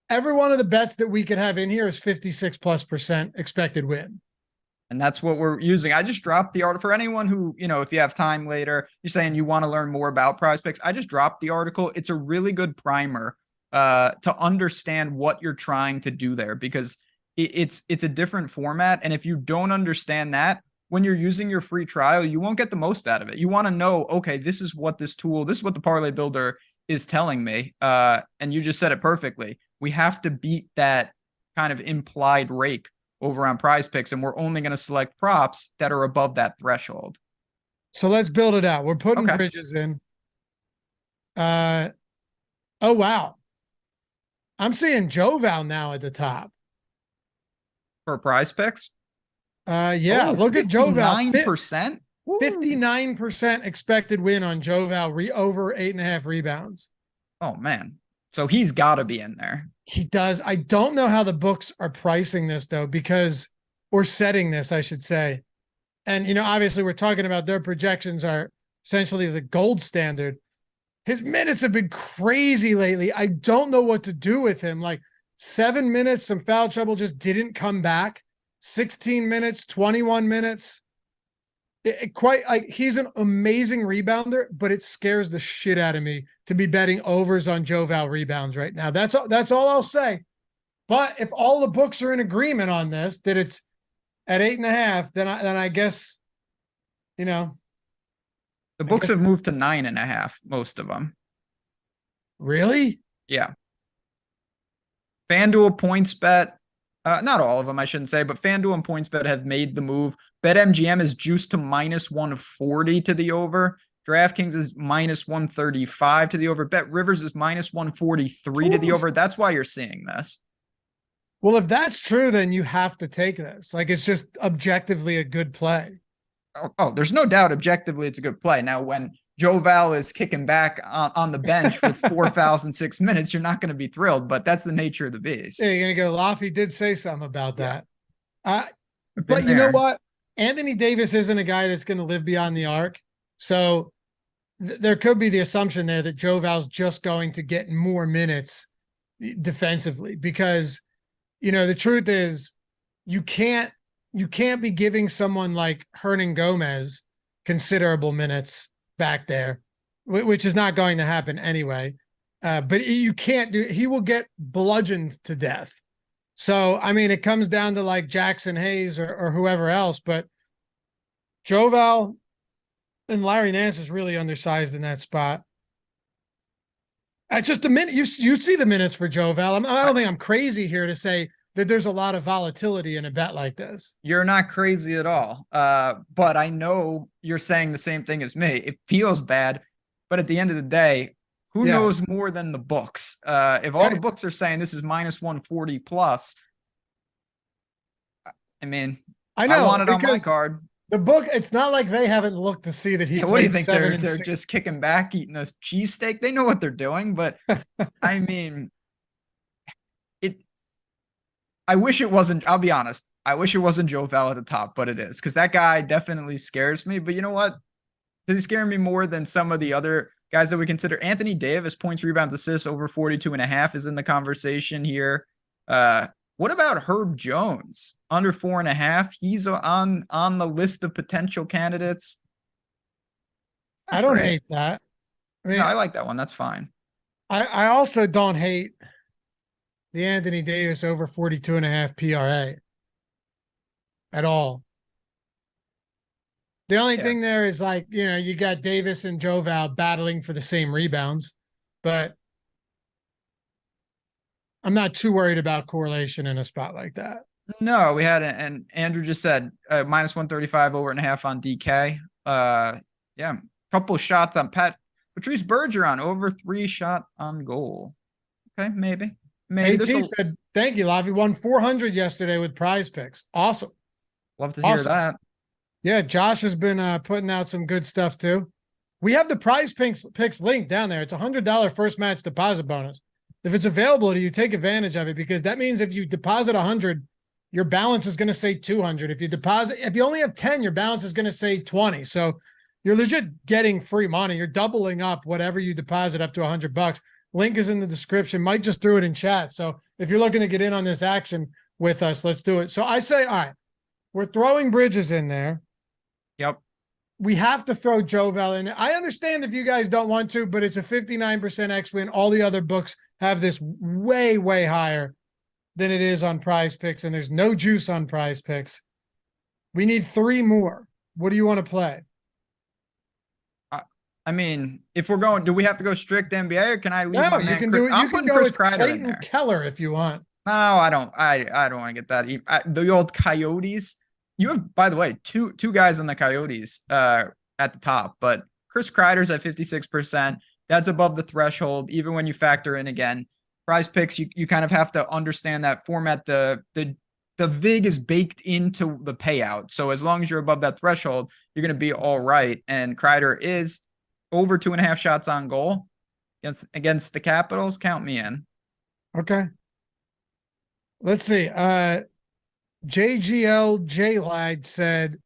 Every one of the bets that we could have in here is 56+% expected win. And that's what we're using. I just dropped the article for anyone who, if you have time later, you're saying you want to learn more about PrizePicks. I just dropped the article. It's a really good primer to understand what you're trying to do there, because it's a different format. And if you don't understand that, when you're using your free trial, you won't get the most out of it. You want to know, okay, this is what this is what the parlay builder is telling me. And you just said it perfectly. We have to beat that kind of implied rake over on PrizePicks, and we're only going to select props that are above that threshold. So let's build it out. We're putting bridges in. Oh, wow. I'm seeing Joval now at the top. For PrizePicks? Yeah, look at Joval. 59%? 59% expected win on Joval over 8.5 rebounds. Oh, man. So he's got to be in there. He does. I don't know how the books are pricing this, though, or setting this, I should say. And, obviously we're talking about their projections are essentially the gold standard. His minutes have been crazy lately. I don't know what to do with him. Like 7 minutes, some foul trouble, just didn't come back. 16 minutes, 21 minutes. He's an amazing rebounder, but it scares the shit out of me to be betting overs on Joval rebounds right now. That's all I'll say. But if all the books are in agreement on this, that it's at 8.5, then I guess, the books have moved to 9.5, most of them. Really? Yeah. FanDuel, PointsBet, not all of them, I shouldn't say, but FanDuel and PointsBet have made the move. BetMGM is juiced to -140 to the over. DraftKings is -135 to the over. BetRivers is -143 to the over. That's why you're seeing this. Well, if that's true, then you have to take this. Like, it's just objectively a good play. Oh, there's no doubt objectively it's a good play. Now, when Joval is kicking back on the bench with 4 fouls in 6 minutes, you're not going to be thrilled, but that's the nature of the beast. Yeah, you're going to go, Laffy did say something about that. But you know what? Anthony Davis isn't a guy that's going to live beyond the arc. So there could be the assumption there that Joval's just going to get more minutes defensively, because, the truth is you can't be giving someone like Hernan Gomez considerable minutes back there, which is not going to happen anyway. But you can't he will get bludgeoned to death. So, I mean, it comes down to like Jackson Hayes or whoever else, but Joval and Larry Nance is really undersized in that spot. It's just the minute you see the minutes for Joval. I don't think I'm crazy here to say that there's a lot of volatility in a bet like this. You're not crazy at all. But I know you're saying the same thing as me. It feels bad, but at the end of the day, who knows more than the books? If all the books are saying this is -140 plus, I mean, I want it on my card. The book, it's not like they haven't looked to see that he. What do you think? They're just kicking back, eating a cheesesteak. They know what they're doing, but I mean, I wish it wasn't. I'll be honest. I wish it wasn't Joval at the top, but it is, because that guy definitely scares me. But you know what? Does he scare me more than some of the other guys that we consider? Anthony Davis, points, rebounds, assists over 42.5 is in the conversation here. What about Herb Jones? Under 4.5. He's on the list of potential candidates. I don't hate that. I mean, no, I like that one. That's fine. I also don't hate the Anthony Davis over 42.5 PRA at all. The only thing there is, like, you got Davis and Joval battling for the same rebounds, but I'm not too worried about correlation in a spot like that. No, we had, and Andrew just said -135 over and a half on DK. Couple shots on Patrice Bergeron over 3 shot on goal. Okay, maybe. AT said, thank you, Lavi. Won 400 yesterday with PrizePicks. Awesome. Love to hear that. Yeah, Josh has been putting out some good stuff too. We have the PrizePicks link down there. It's $100 first match deposit bonus. If it's available to you, take advantage of it, because that means if you deposit 100, your balance is going to say 200. If you only have 10, your balance is going to say 20. So you're legit getting free money. You're doubling up whatever you deposit up to $100. Link is in the description. Mike just threw it in chat. So if you're looking to get in on this action with us, let's do it. So I say, all right, we're throwing Bridges in there. Yep. We have to throw Joval in there. I understand if you guys don't want to, but it's a 59% X win. All the other books have this way, way higher than it is on PrizePicks, and there's no juice on PrizePicks. We need 3 more. What do you want to play? I mean, if we're going, do we have to go strict NBA or can I leave No, my you man? can do it. You I'm can putting go Chris with Kreider in Clayton there. Keller if you want. No, I don't. I don't want to get that. The old Coyotes. You have, by the way, two guys on the Coyotes at the top, but Chris Kreider's at 56%. That's above the threshold, even when you factor in again PrizePicks. You kind of have to understand that format. The VIG is baked into the payout. So as long as you're above that threshold, you're going to be all right. And Kreider is over 2.5 shots on goal against the Capitals. Count me in. Okay. Let's see. JGL J-Lad said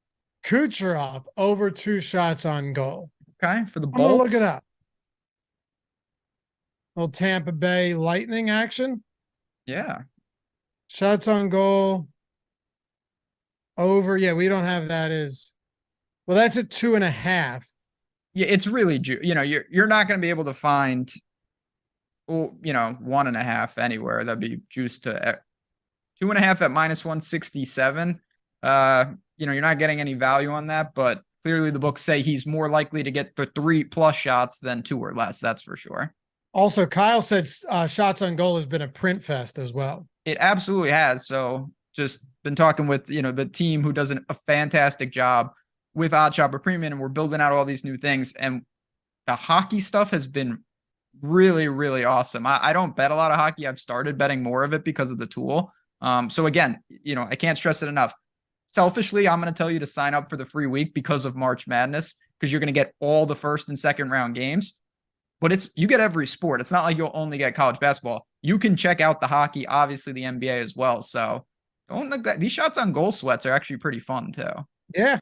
Kucherov over 2 shots on goal. Okay, for the I'm gonna look Bolts. it up. Little Tampa Bay Lightning action. Yeah. Shots on goal. Over. Yeah, we don't have that as well. That's at 2.5. Yeah, it's really you're not going to be able to find 1.5 anywhere. That'd be juice to 2.5 at -167. You're not getting any value on that, but clearly the books say he's more likely to get the 3+ shots than 2 or less. That's for sure. Also, Kyle said shots on goal has been a print fest as well. It absolutely has. So just been talking with the team who does a fantastic job with OddsShopper Premium, and we're building out all these new things. And the hockey stuff has been really, really awesome. I don't bet a lot of hockey. I've started betting more of it because of the tool. So again, I can't stress it enough. Selfishly, I'm going to tell you to sign up for the free week because of March Madness, because you're going to get all the first and second round games. But you get every sport. It's not like you'll only get college basketball. You can check out the hockey, obviously the NBA as well. So don't neglect. These shots on goal sweats are actually pretty fun too. Yeah.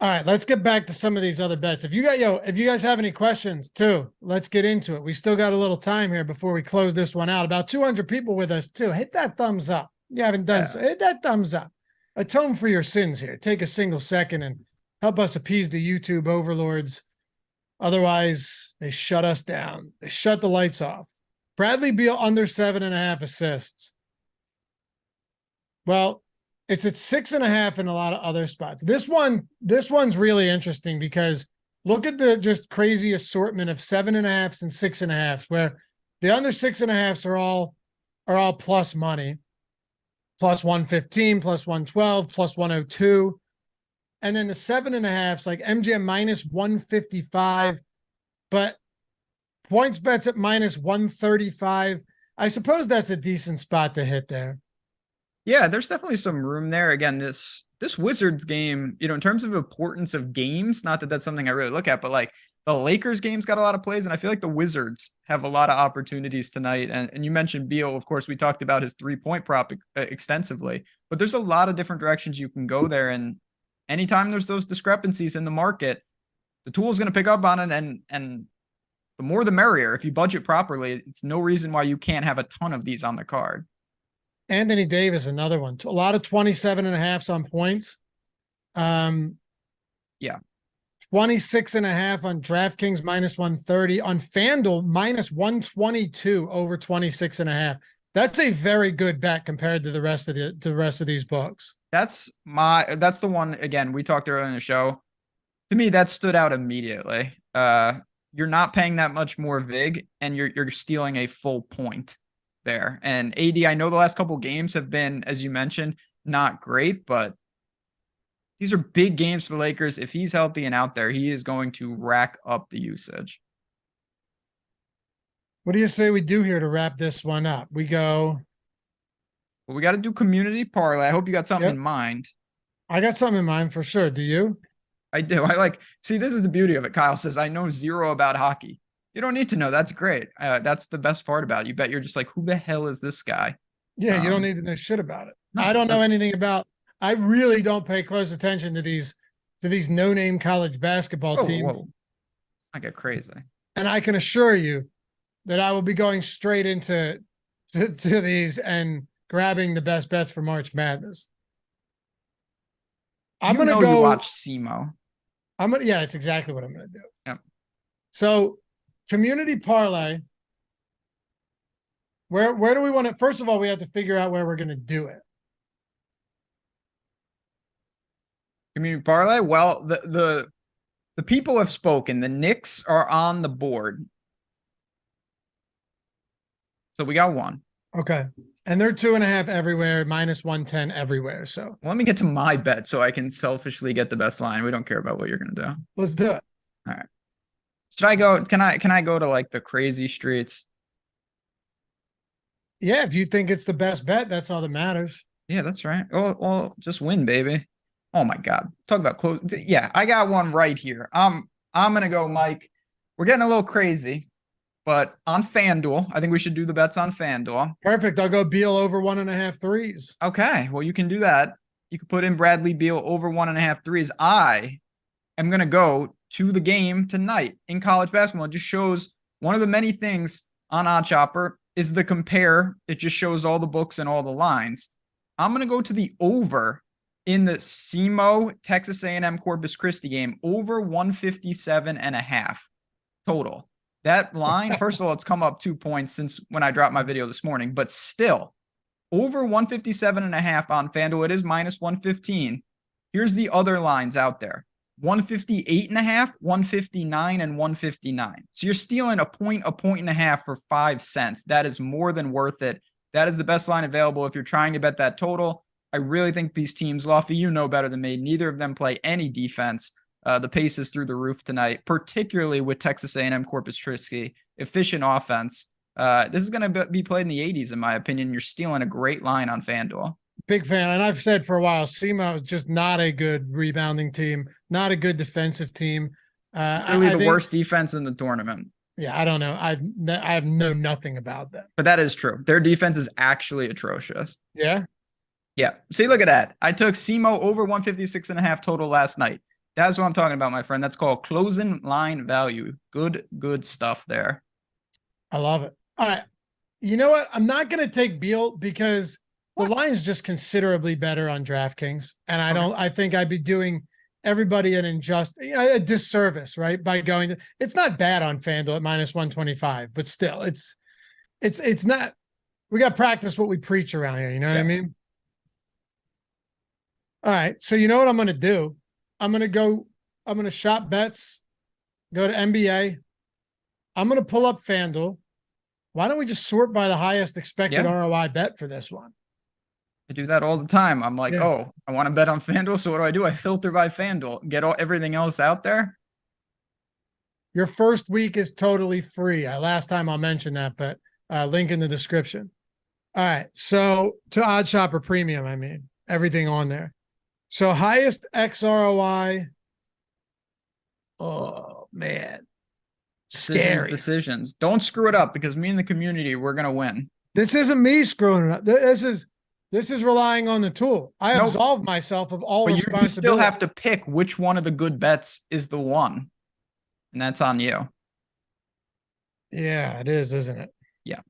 All right, let's get back to some of these other bets. If you guys have any questions too, let's get into it. We still got a little time here before we close this one out. About 200 people with us too. Hit that thumbs up. You haven't done so. Hit that thumbs up. Atone for your sins here. Take a single second and help us appease the YouTube overlords. Otherwise, they shut us down. They shut the lights off. Bradley Beal under 7.5 assists. Well, it's at 6.5 in a lot of other spots. This one's really interesting because look at the just crazy assortment of 7.5s and 6.5s, where the under 6.5s are all plus money, plus 115, plus 112, plus 102. And then the 7.5s, like MGM minus 155, but points bets at minus 135. I suppose that's a decent spot to hit there. Yeah, there's definitely some room there. Again, this Wizards game, in terms of importance of games, not that that's something I really look at, but like the Lakers game's got a lot of plays, and I feel like the Wizards have a lot of opportunities tonight. And you mentioned Beal, of course, we talked about his 3-point prop extensively, but there's a lot of different directions you can go there. And anytime there's those discrepancies in the market, the tool is going to pick up on it, and the more the merrier. If you budget properly, it's no reason why you can't have a ton of these on the card. Anthony Davis, another one. A lot of 27.5s on points. Yeah. 26.5 on DraftKings minus 130. On FanDuel minus 122 over 26.5. That's a very good bet compared to the rest of these books. That's the one, again, we talked earlier in the show. To me, that stood out immediately. You're not paying that much more VIG, and you're stealing a full point there. And AD, I know the last couple games have been, as you mentioned, not great, but these are big games for the Lakers. If he's healthy and out there, he is going to rack up the usage. What do you say we do here to wrap this one up? We go. Well, we got to do community parlay. I hope you got something in mind. I got something in mind for sure. Do you? I do. See, this is the beauty of it. Kyle says, I know zero about hockey. You don't need to know. That's great. That's the best part about it. You bet you're just like, who the hell is this guy? Yeah, you don't need to know shit about it. No, I don't know anything about. I really don't pay close attention to these no-name college basketball teams. Whoa. I get crazy. And I can assure you that I will be going straight into these and grabbing the best bets for March Madness. I'm gonna go watch SEMO. Yeah, that's exactly what I'm gonna do. Yep. So community parlay, Where do we want to, first of all, we have to figure out where we're going to do it. Community parlay. Well, the people have spoken. The Knicks are on the board. So we got one. Okay. And they're 2.5 everywhere, minus 110 everywhere. So Let me get to my bet so I can selfishly get the best line. We don't care about what you're gonna do. let's do it. All right. Should I go? Can I go to like the crazy streets? Yeah, if you think it's the best bet, that's all that matters. Yeah, that's right. Oh, well, just win, baby. Oh my God. Talk about close. Yeah, I got one right here. I'm gonna go, Mike. We're getting a little crazy, but on FanDuel, I think we should do the bets on FanDuel. Perfect. I'll go Beal over 1.5 threes. Okay, well, you can do that. You can put in Bradley Beal over 1.5 threes. I am gonna go to the game tonight in college basketball. It just shows one of the many things on OddsShopper is the compare. It just shows all the books and all the lines. I'm gonna go to the over in the SEMO Texas A&M Corpus Christi game, over 157.5 total. That line, first of all, it's come up 2 points since when I dropped my video this morning, but still over 157.5 on FanDuel. It is minus 115. Here's the other lines out there: 158.5, 159, and 159. So you're stealing a point and a half for 5 cents. That is more than worth it. That is the best line available if you're trying to bet that total. I really think these teams, Luffy, you know better than me, neither of them play any defense. The pace is through the roof tonight, particularly with Texas A&M Corpus Christi. Efficient offense. This is going to be played in the 80s, in my opinion. You're stealing a great line on FanDuel. Big fan. And I've said for a while, SEMO is just not a good rebounding team, not a good defensive team. Really the worst defense in the tournament. Yeah, I don't know. I know nothing about that. But that is true. Their defense is actually atrocious. Yeah? Yeah. See, look at that. I took SEMO over 156.5 total last night. That's what I'm talking about, my friend. That's called closing line value. Good stuff there. I love it. All right. You know what? I'm not going to take Beal because the line's just considerably better on DraftKings. And I think I'd be doing everybody a disservice, right? By going, it's not bad on FanDuel at minus 125, but still it's not, we got to practice what we preach around here. You know what I mean? All right. So you know what I'm going to do? I'm going to shop bets, go to NBA. I'm going to pull up FanDuel. Why don't we just sort by the highest expected ROI bet for this one? I do that all the time. I'm like, oh, I want to bet on FanDuel. So what do? I filter by FanDuel, get everything else out there. Your first week is totally free. Last time I'll mention that, but link in the description. All right. So to OddsShopper Premium, I mean, everything on there. So highest XROI. Oh man. Decisions. Don't screw it up because me and the community, we're going to win. This isn't me screwing it up. This is relying on the tool. I absolve myself of all responsibility. You still have to pick which one of the good bets is the one. And that's on you. Yeah, it is, isn't it? Yeah.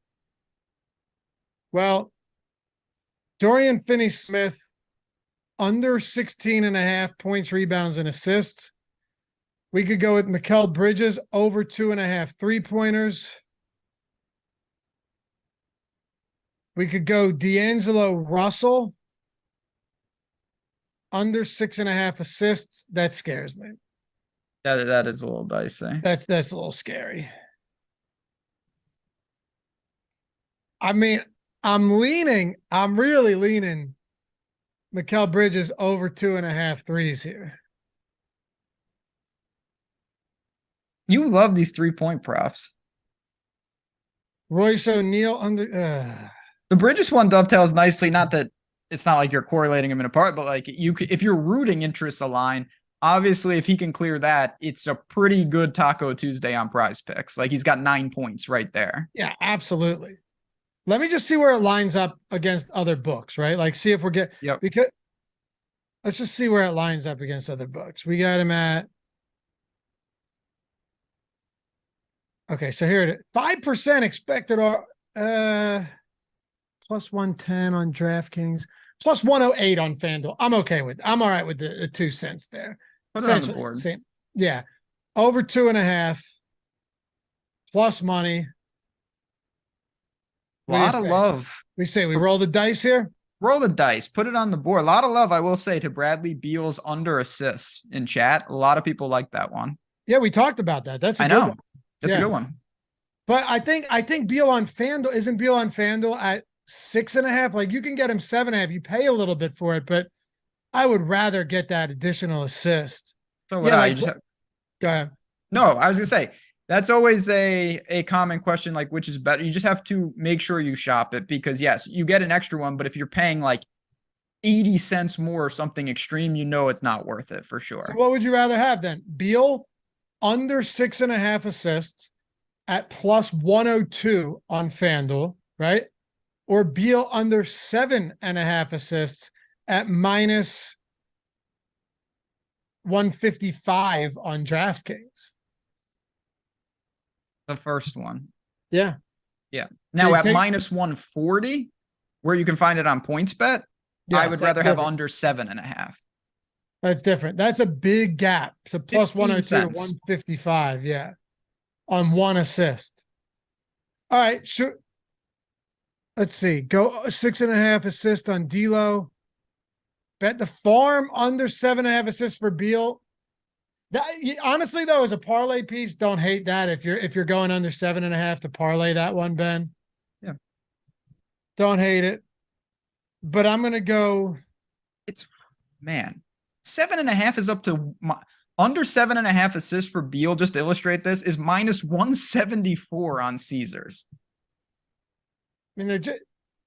Well, Dorian Finney-Smith, under 16.5 points, rebounds, and assists. We could go with Mikal Bridges, over 2.5 3-pointers. We could go D'Angelo Russell, under 6.5 assists. That scares me. That is a little dicey. That's a little scary. I mean, I'm really leaning Mikal Bridges over 2.5 threes here. You love these 3-point props. Royce O'Neal under the Bridges one dovetails nicely. Not that it's not like you're correlating them in apart, but like if you're rooting interests align, obviously if he can clear that, it's a pretty good Taco Tuesday on PrizePicks. Like he's got 9 points right there. Yeah, absolutely. Let me just see where it lines up against other books, right? Like see if we're because let's just see where it lines up against other books. We got him at so here it is. 5% expected plus 110 on DraftKings, plus 108 on FanDuel. I'm all right with the 2 cents there. Put it on the board. Same. Yeah. Over 2.5 plus money. A lot of love. We say we roll the dice here. Roll the dice. Put it on the board. A lot of love, I will say, to Bradley Beal's under assists in chat. A lot of people like that one. Yeah, we talked about that. That's a good one. That's a good one. But I think Beal on FanDuel, isn't Beal on FanDuel at 6.5? Like, you can get him 7.5. You pay a little bit for it, but I would rather get that additional assist. So go ahead. No, I was gonna say that's always a common question, like which is better. You just have to make sure you shop it, because yes, you get an extra one, but if you're paying like 80 cents more or something extreme, you know it's not worth it for sure. So what would you rather have then? Beal under 6.5 assists at plus 102 on FanDuel, right? Or Beal under 7.5 assists at minus 155 on DraftKings. The first one. Yeah. Yeah. Now at minus 140, where you can find it on PointsBet, I would rather have under 7.5. That's different. That's a big gap to plus 102 to 155. Yeah. On one assist. All right. Sure. Let's see. Go 6.5 assist on D'Lo. Bet the farm under 7.5 assists for Beal. That, honestly, though, as a parlay piece, don't hate that if you're going under 7.5 to parlay that one, Ben. Yeah. Don't hate it. But I'm gonna go. It's 7.5 is up to under 7.5 assists for Beal. Just to illustrate this, is minus 174 on Caesars. I mean,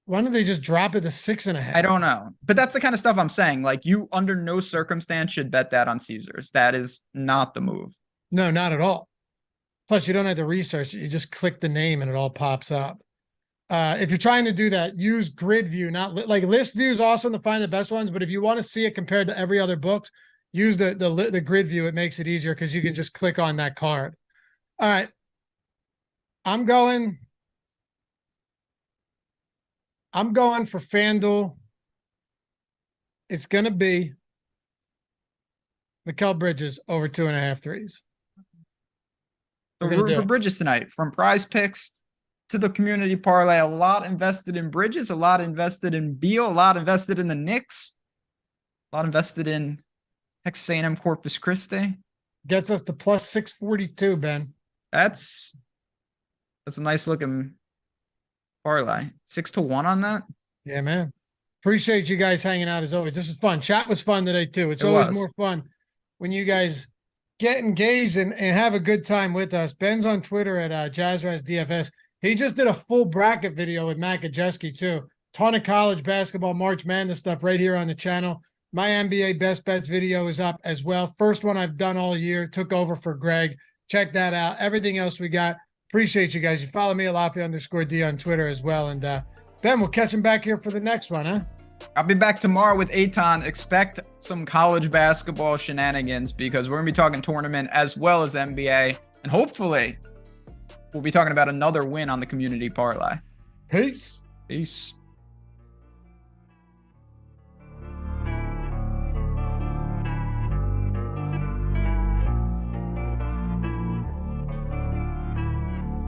why don't they just drop it to 6.5? I don't know, but that's the kind of stuff I'm saying. Like, you under no circumstance should bet that on Caesars. That is not the move. No, not at all. Plus, you don't have to research it. You just click the name and it all pops up. If you're trying to do that, use grid view, not like list view is awesome to find the best ones. But if you want to see it compared to every other book, use the grid view. It makes it easier because you can just click on that card. All right. I'm going for FanDuel. It's going to be Mikal Bridges over 2.5 threes. So room for Bridges tonight, from PrizePicks to the community parlay. A lot invested in Bridges, a lot invested in Beal, a lot invested in the Knicks, a lot invested in Texas A&M Corpus Christi. Gets us to plus 642, Ben. That's a nice looking parlay. 6-1 on that. Yeah, man. Appreciate you guys hanging out as always. This is fun. Chat was fun today too. It's always more fun when you guys get engaged and have a good time with us. Ben's on Twitter at JazzRazDFS. He just did a full bracket video with Matt Gajeski too. Ton of college basketball, March Madness stuff right here on the channel. My NBA best bets video is up as well. First one I've done all year. Took over for Greg. Check that out. Everything else we got. Appreciate you guys. You follow me at Laffy_D on Twitter as well. And Ben, we'll catch him back here for the next one, huh? I'll be back tomorrow with Eitan. Expect some college basketball shenanigans because we're going to be talking tournament as well as NBA. And hopefully we'll be talking about another win on the community parlay. Peace. Peace.